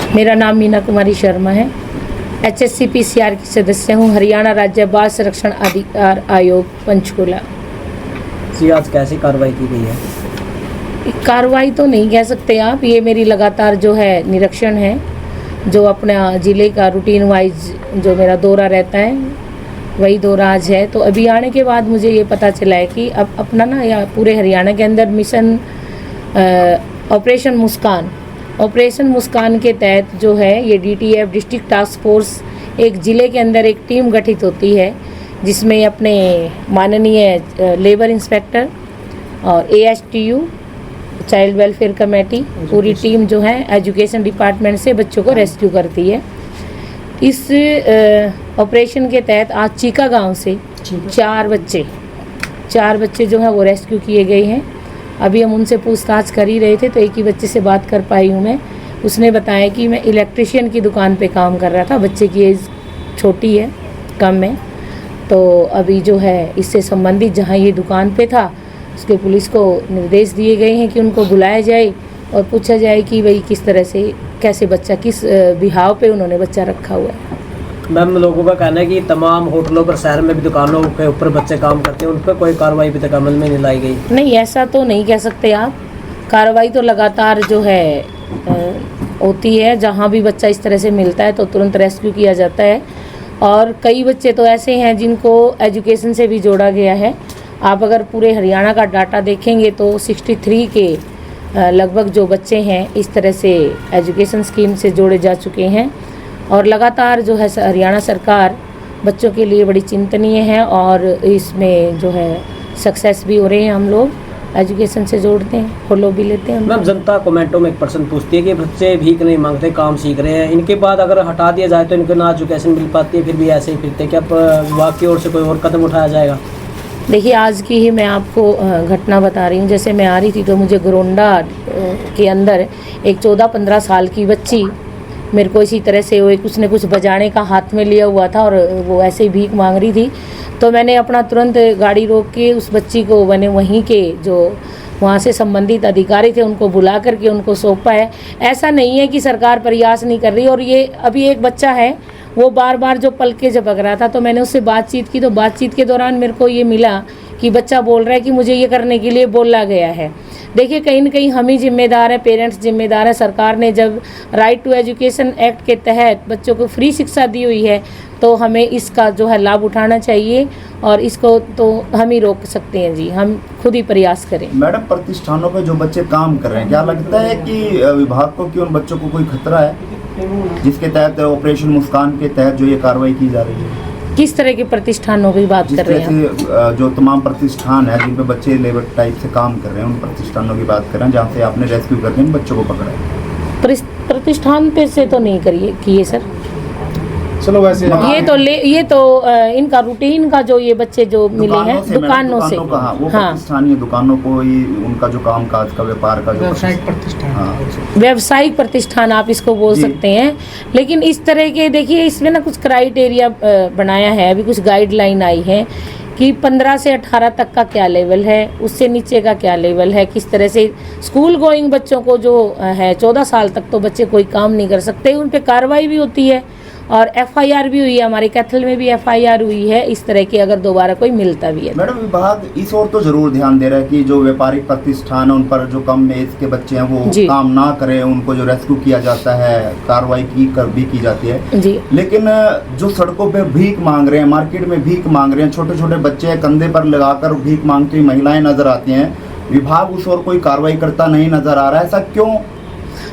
मेरा नाम मीना कुमारी शर्मा है। HSCPCR की सदस्य हूँ, हरियाणा राज्य बाल संरक्षण अधिकार आयोग पंचकुला। जी, आज कैसी कार्रवाई की गई है? कार्रवाई तो नहीं कह सकते आप, ये मेरी लगातार जो है निरीक्षण है, जो अपना ज़िले का रूटीन वाइज जो मेरा दौरा रहता है वही दौरा आज है। तो अभी आने के बाद मुझे ये पता चला है कि अब अपना ना या पूरे हरियाणा के अंदर मिशन ऑपरेशन मुस्कान के तहत जो है ये DTF डिस्ट्रिक्ट टास्क फोर्स एक ज़िले के अंदर एक टीम गठित होती है, जिसमें अपने माननीय लेबर इंस्पेक्टर और ASTU चाइल्ड वेलफेयर कमेटी पूरी टीम जो है एजुकेशन डिपार्टमेंट से बच्चों को रेस्क्यू करती है। इस ऑपरेशन के तहत आज चीका गांव से चार बच्चे जो है वो रेस्क्यू किए गए हैं। अभी हम उनसे पूछताछ कर ही रहे थे तो एक ही बच्चे से बात कर पाई हूँ मैं। उसने बताया कि मैं इलेक्ट्रिशियन की दुकान पे काम कर रहा था, बच्चे की एज छोटी है, कम है। तो अभी जो है इससे संबंधित जहाँ ये दुकान पे था उसके पुलिस को निर्देश दिए गए हैं कि उनको बुलाया जाए और पूछा जाए कि भाई किस तरह से कैसे बच्चा किस बिहाव पे उन्होंने बच्चा रखा हुआ है। मैम, लोगों का कहना है कि तमाम होटलों पर, शहर में भी दुकानों के ऊपर बच्चे काम करते हैं, उन पर कोई कार्रवाई अभी तक अमल में नहीं लाई गई। नहीं, ऐसा तो नहीं कह सकते आप। कार्रवाई तो लगातार जो है होती है, जहाँ भी बच्चा इस तरह से मिलता है तो तुरंत रेस्क्यू किया जाता है। और कई बच्चे तो ऐसे हैं जिनको एजुकेशन से भी जोड़ा गया है। आप अगर पूरे हरियाणा का डाटा देखेंगे तो 63 के लगभग जो बच्चे हैं इस तरह से एजुकेशन स्कीम से जोड़े जा चुके हैं। और लगातार जो है हरियाणा सरकार बच्चों के लिए बड़ी चिंतनीय है और इसमें जो है सक्सेस भी हो रहे हैं। हम लोग एजुकेशन से जोड़ते हैं, फॉलो भी लेते हैं। मैम, जनता कमेंटों में एक पर्सन पूछती है कि बच्चे भीख नहीं मांगते, काम सीख रहे हैं, इनके बाद अगर हटा दिया जाए तो इनको ना एजुकेशन मिल पाती है, फिर भी ऐसे ही फिरते। क्या विभाग की ओर से कोई और कदम उठाया जाएगा? देखिए, आज की ही मैं आपको घटना बता रही हूँ। जैसे मैं आ रही थी तो मुझे गोरोंडा के अंदर एक 14-15 साल की बच्ची मेरे को इसी तरह से वो कुछ न कुछ बजाने का हाथ में लिया हुआ था और वो ऐसे ही भीख मांग रही थी। तो मैंने अपना तुरंत गाड़ी रोक के उस बच्ची को मैंने वहीं के जो वहाँ से संबंधित अधिकारी थे उनको बुला करके उनको सौंपा है। ऐसा नहीं है कि सरकार प्रयास नहीं कर रही। और ये अभी एक बच्चा है वो बार बार जो पल के झपक रहा था, तो मैंने उससे बातचीत की तो बातचीत के दौरान मेरे को ये मिला कि बच्चा बोल रहा है कि मुझे ये करने के लिए बोला गया है। देखिए, कहीं न कहीं हम ही जिम्मेदार हैं, पेरेंट्स जिम्मेदार हैं। सरकार ने जब राइट टू एजुकेशन एक्ट के तहत बच्चों को फ्री शिक्षा दी हुई है तो हमें इसका जो है लाभ उठाना चाहिए और इसको तो हम ही रोक सकते हैं जी, हम खुद ही प्रयास करें। मैडम, प्रतिष्ठानों पे जो बच्चे काम कर रहे हैं, क्या लगता है कि विभाग को कि उन बच्चों को कोई खतरा है जिसके तहत ऑपरेशन मुस्कान के तहत जो ये कार्रवाई की जा रही है? किस तरह के प्रतिष्ठानों की बात कर रहे हैं? जो तमाम प्रतिष्ठान है जिन पे बच्चे लेबर टाइप से काम कर रहे हैं, उन प्रतिष्ठानों की बात कर रहे हैं जहाँ से आपने रेस्क्यू करके इन बच्चों को पकड़ा है। प्रतिष्ठान पे से तो नहीं करिए किए सर। चलो, वैसे ये तो इनका रूटीन का जो ये बच्चे जो मिले हैं दुकानों से, वो प्रतिष्ठानीय दुकानों को ही उनका जो काम काज का व्यापार का जो व्यावसायिक प्रतिष्ठान, व्यावसायिक प्रतिष्ठान आप इसको बोल सकते हैं। लेकिन इस तरह के देखिए इसमें ना कुछ क्राइटेरिया बनाया है, अभी कुछ गाइडलाइन आई है कि 15 से 18 तक का क्या लेवल है, उससे नीचे का क्या लेवल है, किस तरह से स्कूल गोइंग बच्चों को जो है 14 साल तक तो बच्चे कोई काम नहीं कर सकते, उन पे कार्रवाई भी होती है और FIR भी हुई है। हमारे कैथल में भी FIR हुई है इस तरह के, अगर दोबारा कोई मिलता भी है। मैडम, विभाग इस ओर तो जरूर ध्यान दे रहा है कि जो व्यापारिक प्रतिष्ठान है उन पर जो कम एज के बच्चे हैं वो काम ना करें, उनको जो रेस्क्यू किया जाता है, कार्रवाई भी की जाती है जी। लेकिन जो सड़कों पे भीख मांग रहे हैं, मार्केट में भीख मांग रहे हैं, छोटे छोटे बच्चे कंधे पर लगाकर भीख मांगती हुई महिलाएं नजर आती हैं, विभाग उस ओर कोई कार्रवाई करता नहीं नजर आ रहा है, ऐसा क्यों?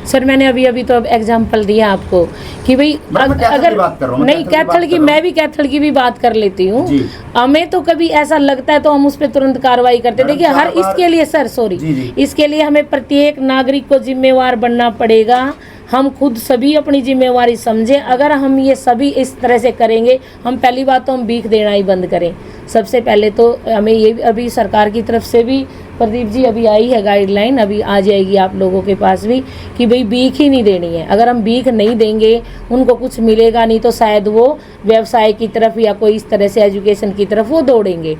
सर, मैंने अभी तो अब एग्जाम्पल दिया आपको कि भाई अगर नहीं कैथल की, मैं भी कैथल की भी बात कर लेती हूँ। हमें तो कभी ऐसा लगता है तो हम उस पर तुरंत कार्रवाई करते हैं। देखिए, हर इसके लिए सर इसके लिए हमें प्रत्येक नागरिक को जिम्मेवार बनना पड़ेगा। हम खुद सभी अपनी जिम्मेवारी समझें। अगर हम ये सभी इस तरह से करेंगे, हम पहली बात तो हम भीख देना ही बंद करें। सबसे पहले तो हमें ये अभी सरकार की तरफ से भी प्रदीप जी अभी आई है गाइडलाइन, अभी आ जाएगी आप लोगों के पास भी कि भाई भीख ही नहीं देनी है। अगर हम भीख नहीं देंगे, उनको कुछ मिलेगा नहीं, तो शायद वो व्यवसाय की तरफ या कोई इस तरह से एजुकेशन की तरफ वो दौड़ेंगे।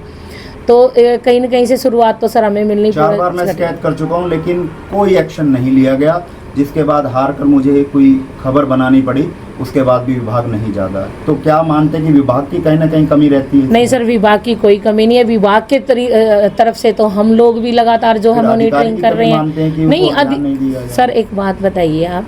तो कहीं न कहीं से शुरुआत तो सर हमें मिलनी पड़ेगी। 4 बार मैं शिकायत कर चुका हूँ लेकिन कोई एक्शन नहीं लिया गया। जिसके बाद हार कर मुझे कोई खबर बनानी पड़ी, उसके बाद भी विभाग नहीं जागा। तो क्या मानते हैं कि विभाग की कहीं ना कहीं कमी रहती है? नहीं सर, विभाग की कोई कमी नहीं है। विभाग के तरफ से तो हम लोग भी लगातार जो है मॉनिटरिंग कर रहे हैं। नहीं सर, एक बात बताइए आप,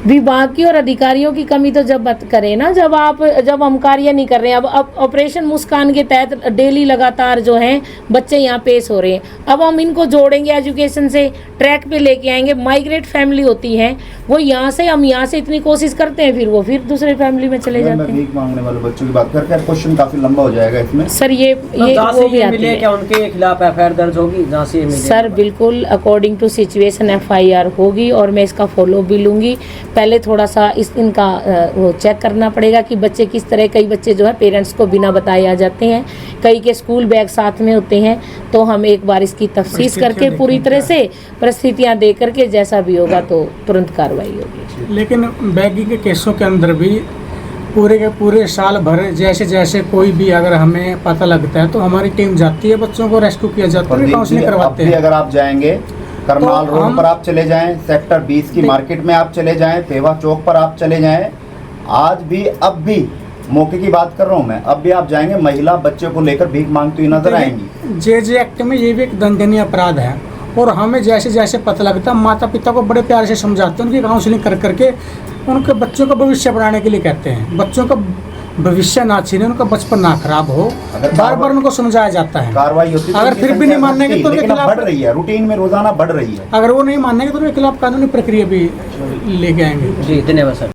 विभाग की और अधिकारियों की कमी तो जब बात करें ना, जब हम कार्य नहीं कर रहे हैं। अब ऑपरेशन मुस्कान के तहत डेली लगातार जो हैं बच्चे यहाँ पेश हो रहे हैं। अब हम इनको जोड़ेंगे एजुकेशन से, ट्रैक पे लेके आएंगे। माइग्रेट फैमिली होती है वो, यहाँ से हम यहाँ से इतनी कोशिश करते हैं, फिर वो फिर दूसरे फैमिली में चले जाते हैं। भीख मांगने वाले बच्चों की बात करके क्वेश्चन काफी लंबा हो जाएगा इसमें सर। ये वो भी आती है। क्या उनके खिलाफ एफआईआर दर्ज होगी जहाँ से सर? बिल्कुल अकॉर्डिंग टू सिचुएशन एफआईआर होगी और मैं इसका फॉलो भी लूँगी। पहले थोड़ा सा इनका वो चेक करना पड़ेगा कि बच्चे किस तरह, कई बच्चे जो है पेरेंट्स को बिना बताए आ जाते हैं, कई के स्कूल बैग साथ में होते हैं। तो हम एक बार इसकी तफ्तीश करके पूरी तरह से परिस्थितियां दे करके जैसा भी होगा तो तुरंत कार्रवाई होगी। लेकिन बैगिंग के केसों के अंदर भी पूरे के पूरे साल भर जैसे जैसे कोई भी अगर हमें पता लगता है तो हमारी टीम जाती है, बच्चों को रेस्क्यू किया जाता है, काउंसलिंग करवाते हैं। अगर आप जाएंगे करनाल रोड पर आप चले जाएं, सेक्टर 20 की मार्केट में आप चले जाएं, पेवा चौक पर आप चले जाएं, आज भी अब भी मौके की बात कर रहा हूं मैं, अब भी आप जाएंगे महिला बच्चे को लेकर भीख मांगती हुई नजर आएंगी। जे एक्ट में ये भी एक दंडनीय अपराध है और हमें जैसे जैसे पता लगता है माता पिता को बड़े प्यार से समझाते हैं, उनकी काउंसलिंग कर करके उनके बच्चों का भविष्य बढ़ाने के लिए कहते हैं। बच्चों का भविष्य ना छीने, उनका बचपन ना खराब हो, बार बार उनको समझाया जाता है। कार्रवाई होती है, अगर फिर भी नहीं मानेंगे तो उनके खिलाफ बढ़ रही है, रूटीन में रोजाना बढ़ रही है। अगर वो नहीं मानेंगे तो उनके खिलाफ कानूनी प्रक्रिया भी लेके आएंगे। जी धन्यवाद सर।